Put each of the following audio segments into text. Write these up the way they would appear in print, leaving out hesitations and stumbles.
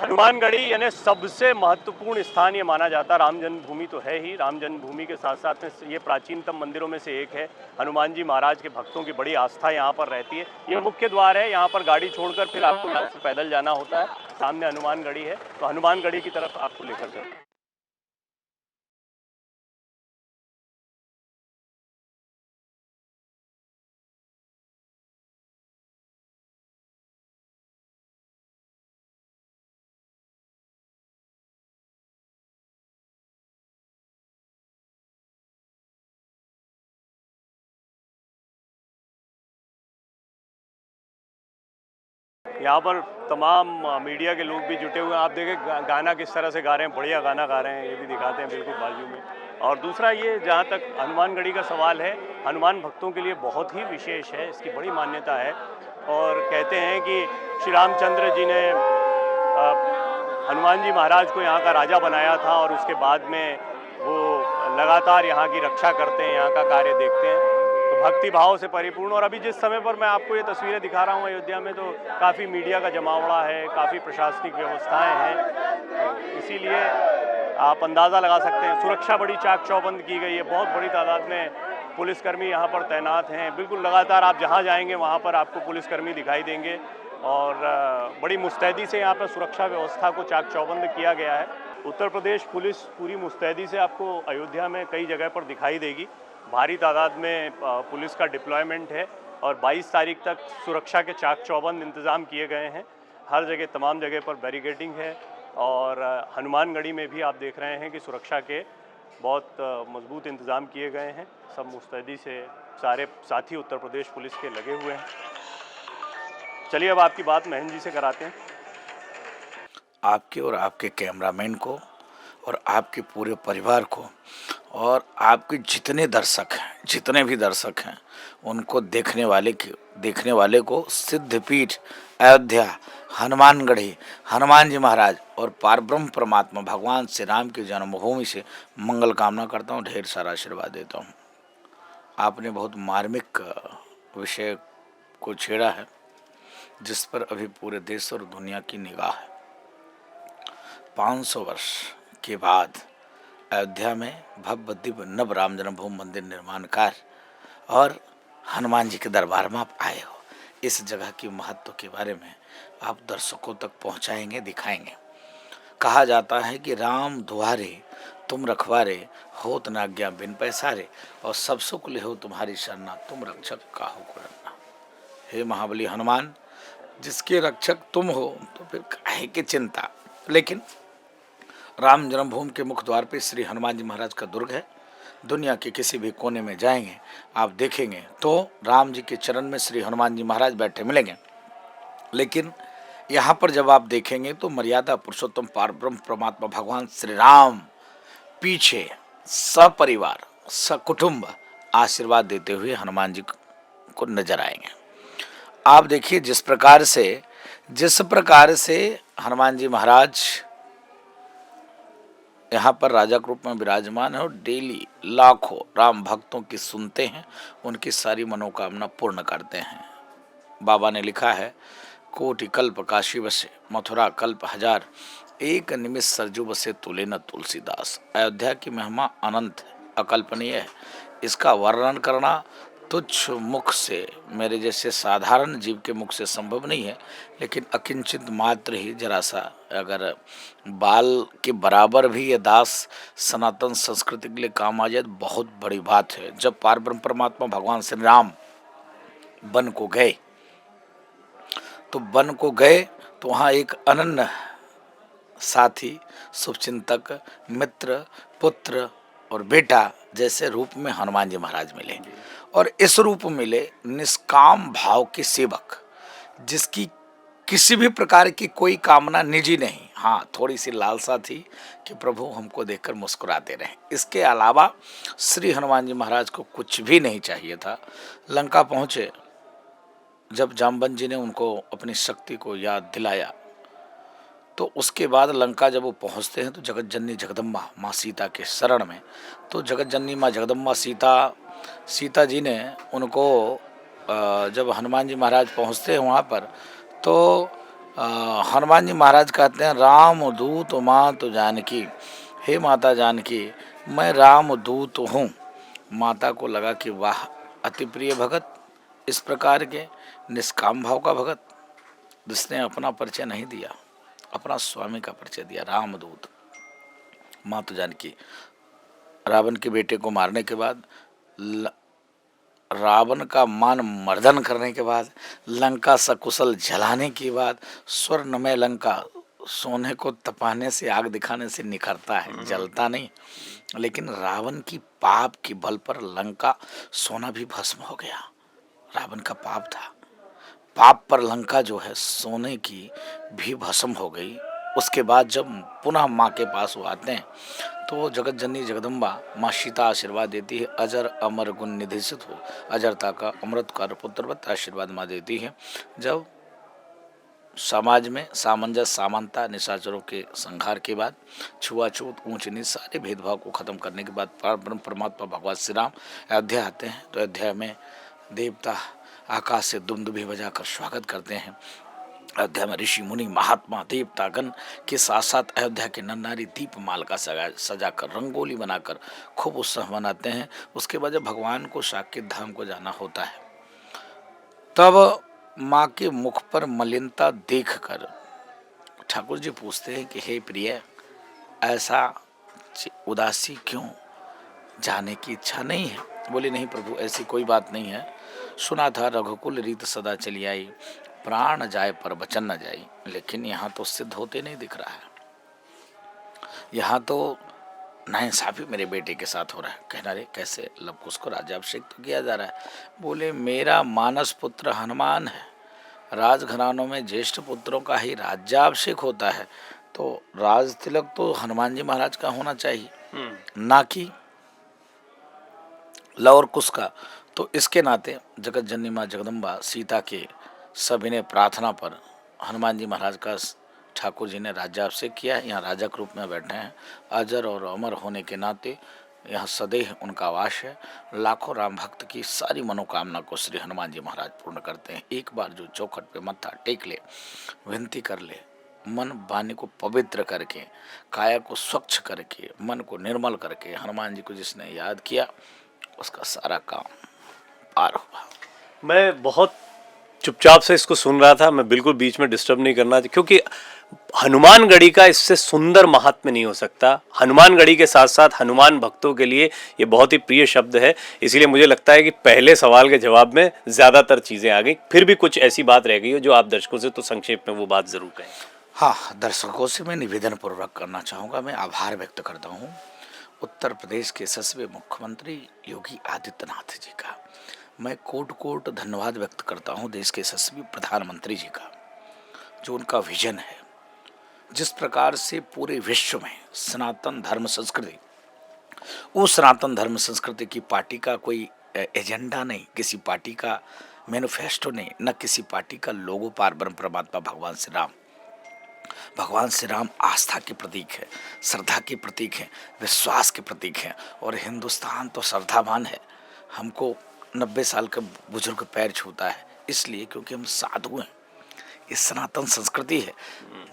हनुमानगढ़ी यानी सबसे महत्वपूर्ण स्थान ये माना जाता है। राम जन्मभूमि तो है ही, राम जन्मभूमि के साथ साथ में ये प्राचीनतम मंदिरों में से एक है। हनुमान जी महाराज के भक्तों की बड़ी आस्था यहाँ पर रहती है। ये मुख्य द्वार है, यहाँ पर गाड़ी छोड़कर फिर आपको यहाँ से पैदल जाना होता है। सामने हनुमानगढ़ी है, तो हनुमानगढ़ी की तरफ आपको लेकर चलते हैं। यहाँ पर तमाम मीडिया के लोग भी जुटे हुए हैं। आप देखें गाना किस तरह से गा रहे हैं, बढ़िया गाना गा रहे हैं, ये भी दिखाते हैं बिल्कुल बाजू में। और दूसरा ये, जहाँ तक हनुमानगढ़ी का सवाल है, हनुमान भक्तों के लिए बहुत ही विशेष है, इसकी बड़ी मान्यता है। और कहते हैं कि श्री रामचंद्र जी ने हनुमान जी महाराज को यहाँ का राजा बनाया था और उसके बाद में वो लगातार यहाँ की रक्षा करते हैं, यहाँ का कार्य देखते हैं। तो भक्ति भाव से परिपूर्ण। और अभी जिस समय पर मैं आपको ये तस्वीरें दिखा रहा हूँ अयोध्या में, तो काफ़ी मीडिया का जमावड़ा है, काफ़ी प्रशासनिक व्यवस्थाएं हैं, तो इसीलिए आप अंदाज़ा लगा सकते हैं। सुरक्षा बड़ी चाक चौबंद की गई है, बहुत बड़ी तादाद में पुलिसकर्मी यहाँ पर तैनात हैं। बिल्कुल लगातार आप जहाँ जाएंगे वहाँ पर आपको पुलिसकर्मी दिखाई देंगे और बड़ी मुस्तैदी से यहाँ पर सुरक्षा व्यवस्था को चाक चौबंद किया गया है। उत्तर प्रदेश पुलिस पूरी मुस्तैदी से आपको अयोध्या में कई जगह पर दिखाई देगी। भारी तादाद में पुलिस का डिप्लॉयमेंट है और 22 तारीख तक सुरक्षा के चाक चौबंद इंतज़ाम किए गए हैं। हर जगह, तमाम जगह पर बैरिकेडिंग है। और हनुमानगढ़ी में भी आप देख रहे हैं कि सुरक्षा के बहुत मजबूत इंतज़ाम किए गए हैं। सब मुस्तैदी से सारे साथी उत्तर प्रदेश पुलिस के लगे हुए हैं। चलिए अब आपकी बात महेंद्र जी से कराते हैं। आपके और आपके कैमरामैन को और आपके पूरे परिवार को और आपके जितने भी दर्शक हैं उनको देखने वाले को सिद्धपीठ अयोध्या, हनुमानगढ़ी, हनुमान जी महाराज और पारब्रह्म परमात्मा भगवान श्री राम की जन्मभूमि से मंगल कामना करता हूँ, ढेर सारा आशीर्वाद देता हूँ। आपने बहुत मार्मिक विषय को छेड़ा है जिस पर अभी पूरे देश और दुनिया की निगाह है। 500 वर्ष के बाद अयोध्या में भव्य दिव्य नव राम जन्मभूमि मंदिर निर्माण कार्य और हनुमान जी के दरबार में आप आए हो। इस जगह की महत्व के बारे में आप दर्शकों तक पहुंचाएंगे, दिखाएंगे। कहा जाता है कि राम दुआरे तुम रखवारे, होत न आज्ञा बिन पैसारे, और सब सुख ले हो तुम्हारी शरणा, तुम रक्षक काहू को डरना। हे महाबली हनुमान, जिसके रक्षक तुम हो तो फिर काहे की चिंता। लेकिन राम जन्मभूमि के मुख्य द्वार पे श्री हनुमान जी महाराज का दुर्ग है। दुनिया के किसी भी कोने में जाएंगे आप देखेंगे तो राम जी के चरण में श्री हनुमान जी महाराज बैठे मिलेंगे। लेकिन यहाँ पर जब आप देखेंगे तो मर्यादा पुरुषोत्तम पारब्रह्म परमात्मा भगवान श्री राम पीछे सपरिवार सकुटुंब आशीर्वाद देते हुए हनुमान जी को नजर आएंगे। आप देखिए जिस प्रकार से हनुमान जी महाराज यहाँ पर राजा के रूप में विराजमान है और डेली लाखों राम भक्तों की सुनते हैं, उनकी सारी मनोकामना पूर्ण करते हैं। बाबा ने लिखा है, कोटि कल्प काशी बसे, मथुरा कल्प हजार, एक निमिष सरजू बसे तुले न तुलसीदास। अयोध्या की महिमा अनंत है, अकल्पनीय है। इसका वर्णन करना तुच्छ मुख से, मेरे जैसे साधारण जीव के मुख से संभव नहीं है। लेकिन अकिंचित मात्र ही, जरा सा अगर बाल के बराबर भी ये दास सनातन संस्कृति के लिए काम आ जाए तो बहुत बड़ी बात है। जब पारब्रह्म परमात्मा भगवान श्री राम वन को गए तो वहाँ एक अनन्य साथी, शुभचिंतक, मित्र, पुत्र और बेटा जैसे रूप में हनुमान जी महाराज मिले। और इस रूप मिले निष्काम भाव के सेवक, जिसकी किसी भी प्रकार की कोई कामना निजी नहीं। हाँ, थोड़ी सी लालसा थी कि प्रभु हमको देखकर मुस्कुराते रहे। इसके अलावा श्री हनुमान जी महाराज को कुछ भी नहीं चाहिए था। लंका पहुँचे, जब जाम्बन जी ने उनको अपनी शक्ति को याद दिलाया तो उसके बाद लंका जब वो पहुंचते हैं तो जगत जननी जगदम्बा माँ सीता के शरण में, तो जगत जननी माँ जगदम्बा सीता जी ने उनको, जब हनुमान जी महाराज पहुंचते हैं वहाँ पर, तो हनुमान जी महाराज कहते हैं, राम दूत मात जानकी, हे माता जानकी मैं राम दूत हूँ। माता को लगा कि वाह, अति प्रिय भगत, इस प्रकार के निष्काम भाव का भगत जिसने अपना परिचय नहीं दिया, अपना स्वामी का परिचय दिया, रामदूत। माता जानकी रावण के बेटे को मारने के बाद, रावण का मान मर्दन करने के बाद, लंका सकुशल जलाने के बाद, स्वर्णमय लंका सोने को तपाने से, आग दिखाने से निखरता है, जलता नहीं। लेकिन रावण की पाप के बल पर लंका सोना भी भस्म हो गया। रावण का पाप था, पाप पर लंका जो है सोने की भी भस्म हो गई। उसके बाद जब पुनः माँ के पास वो आते हैं तो जगत जननी जगदम्बा माँ सीता आशीर्वाद देती है, अजर अमर गुण निधिसित हो, अजरता का अमृतकार पुत्रवत आशीर्वाद माँ देती है। जब समाज में सामंजस्य, समानता, निशाचरों के संहार के बाद, छुआछूत, ऊंच नीच सारे भेदभाव को खत्म करने के बाद परम परमात्मा भगवान श्री राम अयोध्या आते हैं। तो अयोध्या में देवता आकाश से दुमदुभी बजाकर स्वागत करते हैं। अयोध्या में ऋषि मुनि महात्मा देवतागण के साथ साथ अयोध्या के नर नारी दीपमाल का सजाकर, रंगोली बनाकर खूब उत्सव मनाते हैं। उसके बाद जब भगवान को साकेत धाम को जाना होता है, तब माँ के मुख पर मलिनता देखकर ठाकुर जी पूछते हैं कि हे प्रिय, ऐसा उदासी क्यों, जाने की इच्छा नहीं है? बोले नहीं प्रभु, ऐसी कोई बात नहीं है। सुना था रघुकुल रीत सदा चली आई, प्राण जाए पर वचन न जाई। लेकिन यहाँ तो सिद्ध होते नहीं दिख रहा है। यहाँ तो नाइंसाफी मेरे बेटे के साथ हो रहा है। कहना रे कैसे, लवकुश को राज्याभिषेक तो किया जा रहा है। बोले मेरा मानस पुत्र हनुमान है, राजघरानों में ज्येष्ठ पुत्रों का ही राज्याभिषेक होता है, तो राज तिलक तो हनुमान जी महाराज का होना चाहिए, ना कि लव और कुश का। तो इसके नाते जगत जननी माँ जगदम्बा सीता के सविनय प्रार्थना पर हनुमान जी महाराज का ठाकुर जी ने राज्याभिषेक किया है। यहाँ राजा के रूप में बैठे हैं। अजर और अमर होने के नाते यहाँ सदैव उनका वास है। लाखों राम भक्त की सारी मनोकामना को श्री हनुमान जी महाराज पूर्ण करते हैं। एक बार जो चौखट पे मत्था टेक ले, विनती कर ले, मन वाणी को पवित्र करके, काया को स्वच्छ करके, मन को निर्मल करके, हनुमान जी को जिसने याद किया उसका सारा काम पार हुआ। मैं बहुत चुपचाप से इसको सुन रहा था, मैं बिल्कुल बीच में डिस्टर्ब नहीं करना, क्योंकि हनुमानगढ़ी का इससे सुंदर महात्म्य नहीं हो सकता। हनुमानगढ़ी के साथ साथ हनुमान भक्तों के लिए ये बहुत ही प्रिय शब्द है। इसीलिए मुझे लगता है कि पहले सवाल के जवाब में ज़्यादातर चीज़ें आ गई, फिर भी कुछ ऐसी बात रह गई हो जो आप दर्शकों से तो संक्षेप में वो बात ज़रूर कहें। हाँ, दर्शकों से मैं निवेदन पूर्वक करना चाहूँगा, मैं आभार व्यक्त करता हूँ उत्तर प्रदेश के यशस्वी मुख्यमंत्री योगी आदित्यनाथ जी का। मैं कोट कोट धन्यवाद व्यक्त करता हूँ देश के यशस्वी प्रधानमंत्री जी का, जो उनका विजन है। जिस प्रकार से पूरे विश्व में सनातन धर्म संस्कृति, वो सनातन धर्म संस्कृति की पार्टी का कोई एजेंडा नहीं, किसी पार्टी का मैनिफेस्टो नहीं, न किसी पार्टी का लोगो पार ब्रह्म परमात्मा भगवान श्री राम। भगवान श्री राम आस्था के प्रतीक है, श्रद्धा के प्रतीक है, विश्वास के प्रतीक है। और हिंदुस्तान तो श्रद्धावान है। हमको 90 साल का बुजुर्ग पैर छूता है, इसलिए क्योंकि हम साधु हैं। ये सनातन संस्कृति है।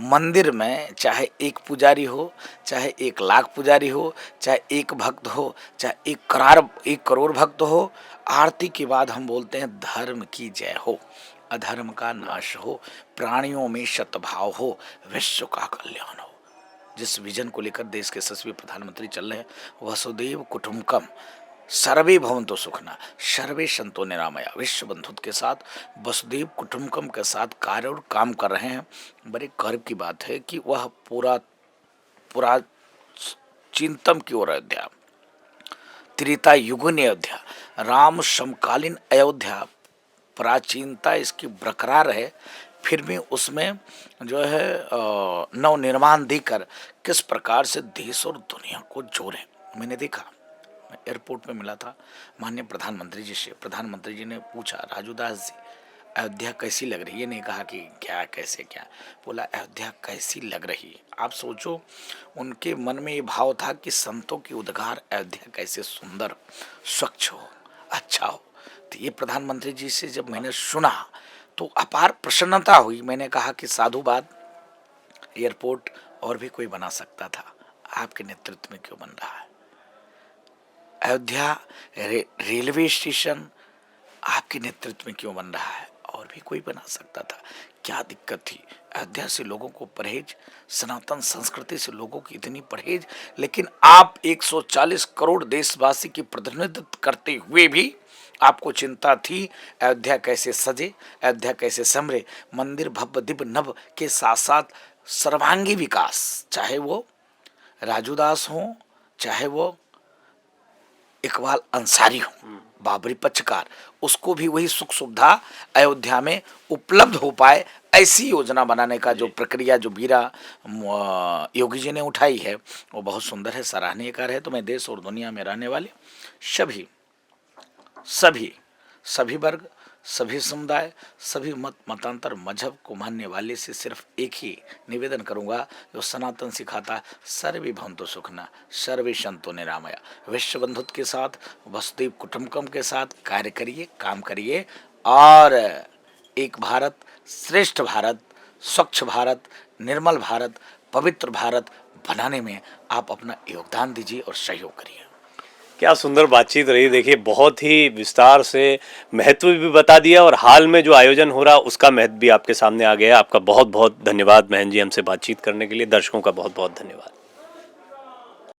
मंदिर में चाहे एक पुजारी हो, चाहे 1 लाख पुजारी हो, चाहे एक भक्त हो, चाहे 1 करोड़ भक्त हो, आरती के बाद हम बोलते हैं धर्म की जय हो, अधर्म का नाश हो, प्राणियों में सद्भाव हो, विश्व का कल्याण हो। जिस विजन को लेकर देश के यशस्वी प्रधानमंत्री चल रहे हैं, वसुदेव कुटुंबकम सर्वे भवन्तु सुखिनः सर्वे सन्तु निरामया, विश्व बंधुत्व के साथ वसुदेव कुटुंबकम के साथ कार्य और काम कर रहे हैं। बड़े गर्व की बात है कि वह पूरा चिंतन की ओर अयोध्या, त्रेता युगीन अयोध्या, राम समकालीन अयोध्या, प्राचीनता इसकी बरकरार है, फिर भी उसमें जो है नवनिर्माण देकर किस प्रकार से देश और दुनिया को जोड़ें। मैंने देखा, मैं एयरपोर्ट में मिला था माननीय प्रधानमंत्री जी से। प्रधानमंत्री जी ने पूछा, राजू दास जी अयोध्या कैसी लग रही है? ये नहीं कहा कि क्या कैसे क्या, बोला अयोध्या कैसी लग रही है। आप सोचो, उनके मन में ये भाव था कि संतों की उद्गार अयोध्या कैसे सुंदर, स्वच्छ हो, अच्छा हो। तो ये प्रधानमंत्री जी से जब मैंने सुना तो अपार प्रसन्नता हुई। मैंने कहा कि साधुवाद एयरपोर्ट और भी कोई बना सकता था, आपके नेतृत्व में क्यों बन रहा है? अयोध्या रेलवे स्टेशन आपके नेतृत्व में क्यों बन रहा है? और भी कोई बना सकता था, क्या दिक्कत थी? अयोध्या से लोगों को परहेज, सनातन संस्कृति से लोगों की इतनी परहेज, लेकिन आप 140 करोड़ देशवासी की प्रतिनिधित्व करते हुए भी आपको चिंता थी अयोध्या कैसे सजे, अयोध्या कैसे संभरे, मंदिर भव्य दिव्य नभ के साथ साथ सर्वांगी विकास, चाहे वो राजू दास हो, चाहे वो इकबाल अंसारी हो, बाबरी पक्षकार, उसको भी वही सुख सुविधा अयोध्या में उपलब्ध हो पाए, ऐसी योजना बनाने का जो प्रक्रिया जो बीरा योगी जी ने उठाई है वो बहुत सुंदर है, सराहनीय कार्य है। तो मैं देश और दुनिया में रहने वाले सभी वर्ग, सभी समुदाय, सभी मतांतर मजहब को मानने वाले से सिर्फ एक ही निवेदन करूंगा जो सनातन सिखाता, सर्वे भवन्तु सुखिनः सर्वे सन्तु निरामया, विश्व बंधुत्व के साथ, वसुधैव कुटुम्बकम के साथ कार्य करिए, काम करिए और एक भारत श्रेष्ठ भारत, स्वच्छ भारत, निर्मल भारत, पवित्र भारत बनाने में आप अपना योगदान दीजिए और सहयोग करिए। क्या सुंदर बातचीत रही। देखिए बहुत ही विस्तार से महत्व भी बता दिया और हाल में जो आयोजन हो रहा उसका महत्व भी आपके सामने आ गया। आपका बहुत बहुत धन्यवाद महन जी, हमसे बातचीत करने के लिए। दर्शकों का बहुत बहुत धन्यवाद।